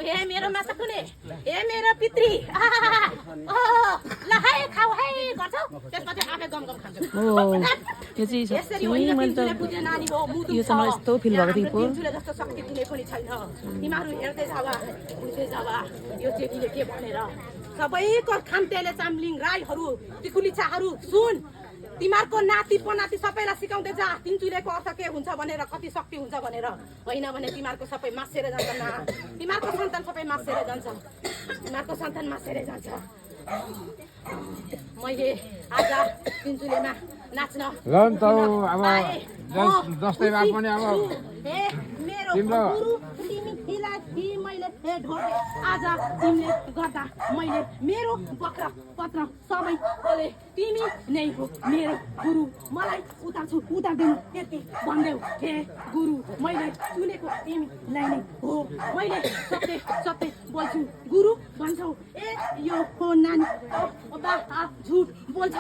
ए मेरो माता कुने ए मेरो पितृ ल है खाऊ है गर्छौ त्यसपछि आफै गम गम खान्छौ यो चाहिँ यसरी होइन तिमीले बुझे नानी हो मुदु यो चाहिँ यस्तो फिल भएको थियो पो तिमीले जस्तो शक्ति कुनै पनि छैन तिमीहरू हेर्दै जावा बुझ्दै जावा यो चेलीले के भनेर सबैको खामतेले चामलिङ राईहरू टिकुलिचाहरू सुन तिमीहरूको नाति पनाति सबैलाई सिकाउँदै जा तिनचुलेको अर्थ के हुन्छ भनेर कति शक्ति हुन्छ भनेर होइन भने तिमीहरूको सबै मासेर जान्छ न तिमीहरूको सन्तान सबै मासेर जान्छ तिमीहरूको सन्तान मासेर जान्छ मैले आज तिनचुलेमा नाच्न जस्तै भए पनि अब मेरो गुरु तिमीलाई मैले ढोके आज तिमीले गर्दा मैले मेरो बक्रा पत्र सबै बोले तिमी नै हो मेरो गुरु मलाई उतार्दिनु यति भन्देऊ हे गुरु मैले सुनेको तिमीलाई नै हो मैले सत्य सत्य बोल्छु गुरु भन्छौ ए यो हो नानी झुट